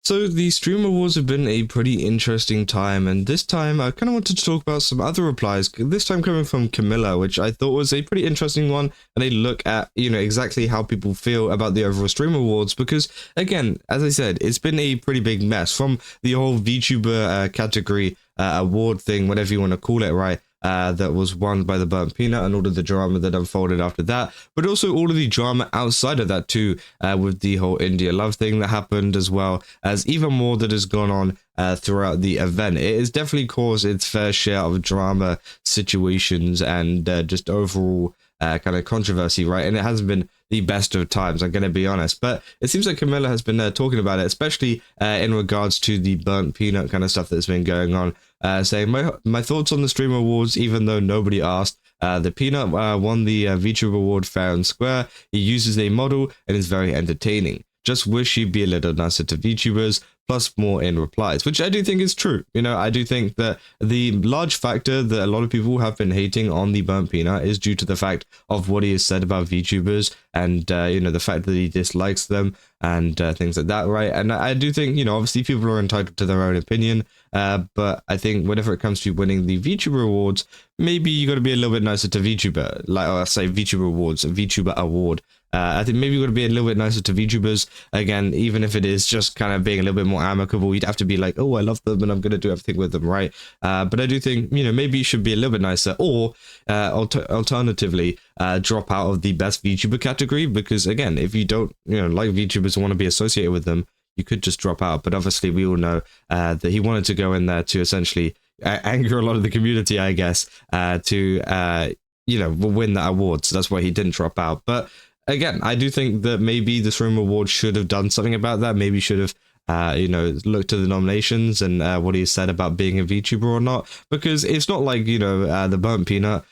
So the Stream Awards have been a pretty interesting time, and this time I kind of wanted to talk about some other replies. This time coming from Camila, which I thought was a pretty interesting one, and a look at exactly how people feel about the overall Stream Awards. Because again, as I said, it's been a pretty big mess from the whole VTuber category award thing, whatever you want to call it, right? That was won by the BurntPeanut and all of the drama that unfolded after that, but also all of the drama outside of that too, with the whole India love thing that happened, as well as even more that has gone on throughout the event. It has definitely caused its fair share of drama situations and just overall kind of controversy, right? And it hasn't been the best of times, I'm going to be honest. But it seems like Camilla has been talking about it, especially in regards to the BurntPeanut kind of stuff that's been going on, saying, my thoughts on the Stream Awards, even though nobody asked. The Peanut won the VTuber award fair and square. He uses a model and is very entertaining. Just wish he'd be a little nicer to VTubers, plus more in replies, which I do think is true. I do think that the large factor that a lot of people have been hating on the BurntPeanut is due to the fact of what he has said about VTubers and, the fact that he dislikes them and things like that, right? And I do think, obviously people are entitled to their own opinion, but I think whenever it comes to winning the VTuber awards, maybe you got to be a little bit nicer to VTuber, like I say VTuber awards, a VTuber award. I think maybe you got to be a little bit nicer to VTubers. Again, even if it is just kind of being a little bit more amicable, you'd have to be like, oh, I love them and I'm going to do everything with them, right? But I do think, maybe you should be a little bit nicer, or alternatively, drop out of the best VTuber category, because again, if you don't, like VTubers and want to be associated with them, you could just drop out. But obviously, we all know that he wanted to go in there to essentially anger a lot of the community, I guess, to win that award. So that's why he didn't drop out. But again, I do think that maybe the Stream Award should have done something about that. Maybe should have, looked to the nominations and what he said about being a VTuber or not. Because it's not like, the BurntPeanut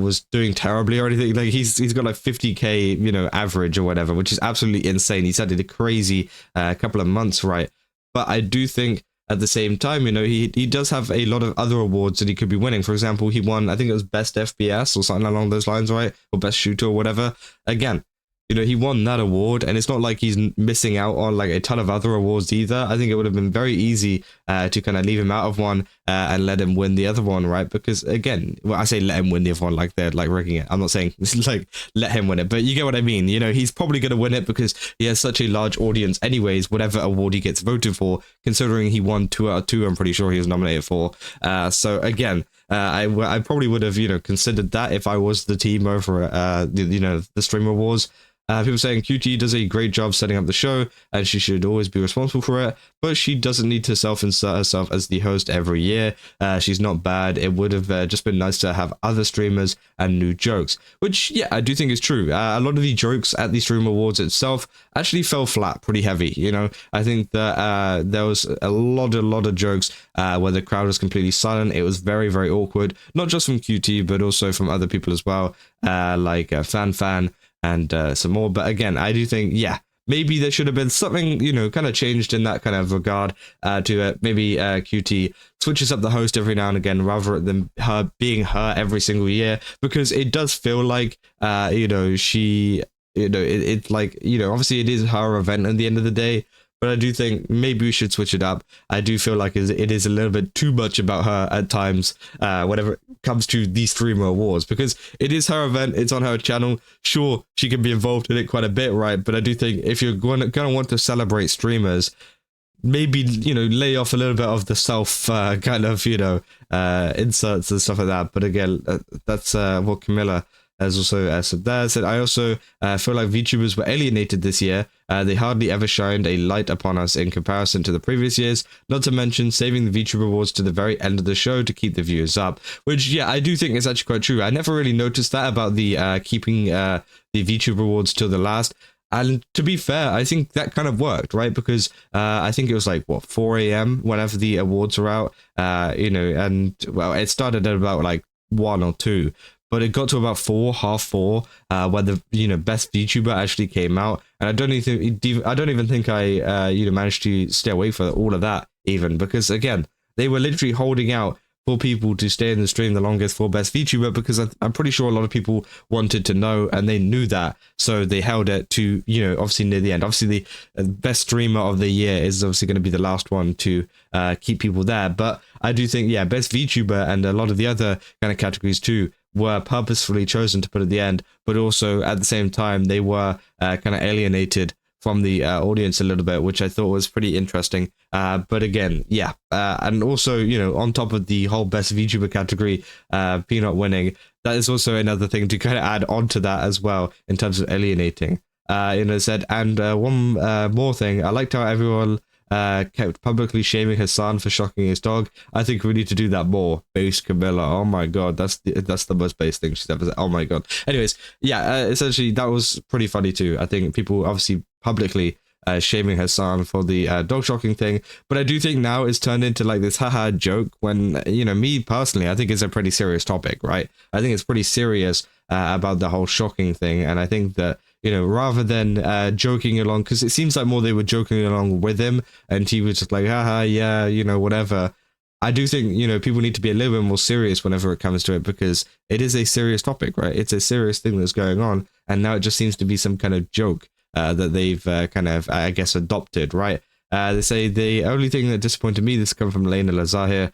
was doing terribly or anything. Like he's got like 50k, average or whatever, which is absolutely insane. He's had a crazy couple of months, right? But I do think at the same time, he does have a lot of other awards that he could be winning. For example, he won, I think it was Best FPS or something along those lines, right? Or Best Shooter or whatever. Again, he won that award, and it's not like he's missing out on like a ton of other awards either. I think it would have been very easy to kind of leave him out of one and let him win the other one, right? Because again, I say let him win the other one like they're like rigging it. I'm not saying this is like let him win it, but you get what I mean. He's probably going to win it because he has such a large audience anyways, whatever award he gets voted for, considering he won 2 out of 2, I'm pretty sure he was nominated for. So again, I probably would have, considered that if I was the team over the Stream Awards. People saying QT does a great job setting up the show, and she should always be responsible for it, but she doesn't need to self-insert herself as the host every year. She's not bad. It would have just been nice to have other streamers and new jokes, which, yeah, I do think is true. A lot of the jokes at the Stream Awards itself actually fell flat pretty heavy, I think that there was a lot of jokes where the crowd was completely silent. It was very, very awkward, not just from QT, but also from other people as well, like Fan, and some more. But again, I do think, yeah, maybe there should have been something, kind of changed in that kind of regard to maybe QT switches up the host every now and again rather than her being her every single year, because it does feel like, she, it's like, obviously it is her event at the end of the day. But I do think maybe we should switch it up. I do feel like it is a little bit too much about her at times, whenever it comes to these Streamer Awards, because it is her event, it's on her channel. Sure, she can be involved in it quite a bit, right? But I do think if you're going to want to celebrate streamers, maybe, lay off a little bit of the self kind of, inserts and stuff like that. But again, that's what Camilla has also said there. Said, I also feel like VTubers were alienated this year. They hardly ever shined a light upon us in comparison to the previous years, not to mention saving the VTuber awards to the very end of the show to keep the viewers up, which, yeah, I do think is actually quite true. I never really noticed that about the keeping the VTuber awards till the last. And to be fair, I think that kind of worked, right? Because I think it was like, 4 a.m. whenever the awards were out, and, well, it started at about like 1 or 2. But it got to about 4, half 4, where the best VTuber actually came out, and I don't even think I managed to stay away for all of that even, because again, they were literally holding out for people to stay in the stream the longest for best VTuber, because I'm pretty sure a lot of people wanted to know, and they knew that, so they held it to, you know, obviously near the end. Obviously the best streamer of the year is obviously going to be the last one to keep people there, but I do think, yeah, best VTuber and a lot of the other kind of categories too were purposefully chosen to put at the end, but also at the same time they were kind of alienated from the audience a little bit, which I thought was pretty interesting. But again, yeah, and also, you know, on top of the whole best VTuber category, Peanut winning, that is also another thing to kind of add on to that as well in terms of alienating. You know, said, and one more thing, I liked how everyone kept publicly shaming Hassan for shocking his dog. I think we need to do that more. Base Camila. Oh my god, that's the most base thing she's ever said. Oh my god. Anyways, yeah, essentially that was pretty funny too. I think people obviously publicly shaming Hassan for the dog shocking thing, but I do think now it's turned into like this haha joke when, you know, me personally, I think it's a pretty serious topic, right? I think it's pretty serious about the whole shocking thing, and I think that, you know, rather than joking along, because it seems like more they were joking along with him, and he was just like, haha, yeah, you know, whatever. I do think, you know, people need to be a little bit more serious whenever it comes to it, because it is a serious topic, right? It's a serious thing that's going on, and now it just seems to be some kind of joke that they've kind of, I guess, adopted, right? They say the only thing that disappointed me, this comes from Lena Lazar here,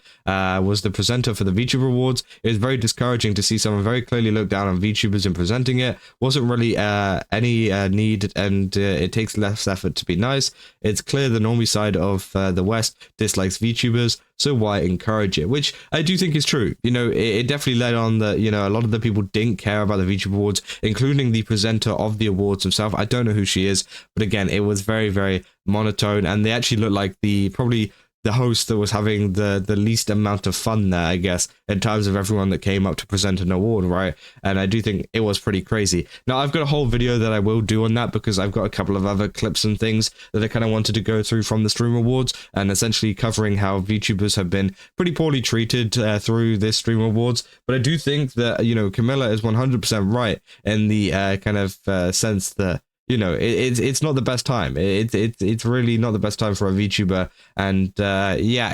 was the presenter for the VTuber Awards. It was very discouraging to see someone very clearly look down on VTubers in presenting it. Wasn't really any need, and it takes less effort to be nice. It's clear the normie side of the West dislikes VTubers, so why encourage it? Which I do think is true. You know, it definitely led on that, you know, a lot of the people didn't care about the VTuber Awards, including the presenter of the awards himself. I don't know who she is, but again, it was very, very monotone, and they actually looked like probably the host that was having the least amount of fun there, I guess, in terms of everyone that came up to present an award, right? And I do think it was pretty crazy. Now, I've got a whole video that I will do on that, because I've got a couple of other clips and things that I kind of wanted to go through from the Stream Awards, and essentially covering how VTubers have been pretty poorly treated through this Stream Awards. But I do think that, you know, Camilla is 100% right in the kind of sense that, you know, it's not the best time. It's really not the best time for a VTuber, and yeah,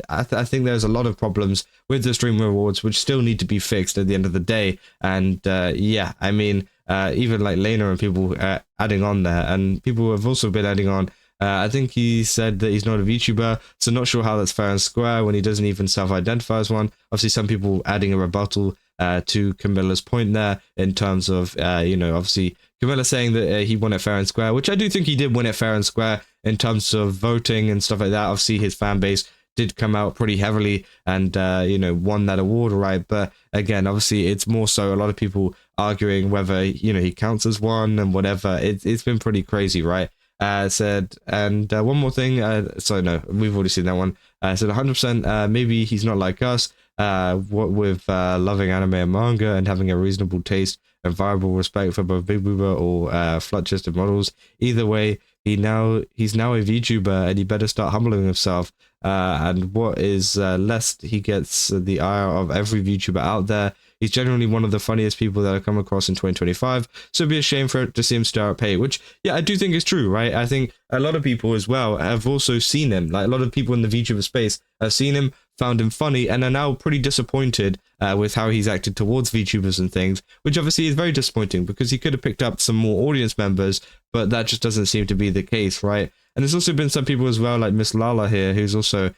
I think there's a lot of problems with the Streamer Awards which still need to be fixed at the end of the day. And yeah, I mean, even like Lena and people adding on there, and people have also been adding on. I think he said that he's not a VTuber, so not sure how that's fair and square when he doesn't even self-identify as one. Obviously, some people adding a rebuttal to Camilla's point there in terms of, you know, obviously Camilla saying that he won it fair and square, which I do think he did win it fair and square in terms of voting and stuff like that. Obviously, his fan base did come out pretty heavily and, you know, won that award, right? But again, obviously, it's more so a lot of people arguing whether, you know, he counts as one and whatever. It's been pretty crazy, right? Said, and one more thing, so no, we've already seen that one. Said 100%, maybe he's not like us, what with loving anime and manga and having a reasonable taste and viable respect for both Big Boober or flat-chested models. Either way, he's now a VTuber, and he better start humbling himself. And what is lest he gets the ire of every VTuber out there. He's generally one of the funniest people that I've come across in 2025, so it'd be a shame for it to see him stir up hate, which, yeah, I do think is true, right? I think a lot of people as well have also seen him, like a lot of people in the VTuber space have seen him, found him funny, and are now pretty disappointed with how he's acted towards VTubers and things, which obviously is very disappointing, because he could have picked up some more audience members, but that just doesn't seem to be the case, right? And there's also been some people as well, like Miss Lala here, who's also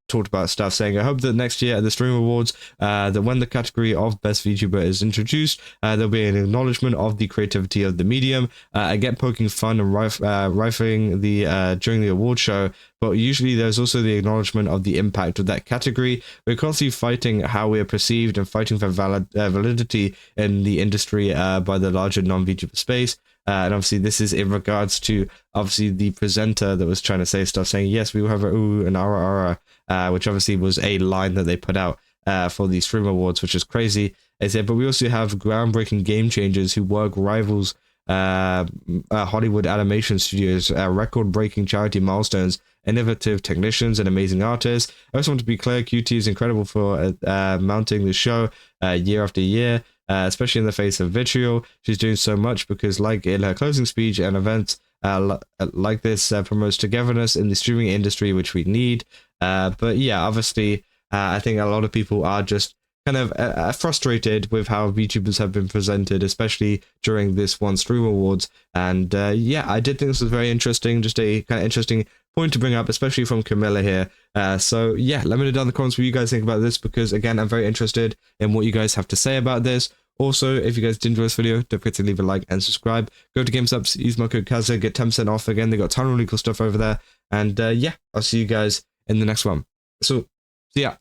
talked about stuff, saying, I hope that next year at the Stream Awards, that when the category of Best VTuber is introduced, there'll be an acknowledgement of the creativity of the medium. I get poking fun and rifling during the award show, but usually there's also the acknowledgement of the impact of that category. We're constantly fighting how we are perceived and fighting for validity in the industry by the larger non-VTuber space. And obviously this is in regards to obviously the presenter that was trying to say stuff, saying, yes, we will have a ooh and ara, which obviously was a line that they put out for the Stream Awards, which is crazy. They said, but we also have groundbreaking game changers who work rivals Hollywood animation studios, record-breaking charity milestones, innovative technicians, and amazing artists. I also want to be clear, QT is incredible for mounting the show year after year. Especially in the face of vitriol. She's doing so much because, like in her closing speech, and events like this promotes togetherness in the streaming industry, which we need. But yeah, obviously, I think a lot of people are just kind of frustrated with how VTubers have been presented, especially during this one Stream Awards. And yeah, I did think this was very interesting, just a kind of interesting point to bring up, especially from Camila here. So yeah, let me know down in the comments what you guys think about this, because again, I'm very interested in what you guys have to say about this. Also, if you guys did enjoy this video, don't forget to leave a like and subscribe. Go to GameSups, use my code Kaza, get 10% off. Again, they got a ton of really cool stuff over there. And yeah, I'll see you guys in the next one. So, see ya.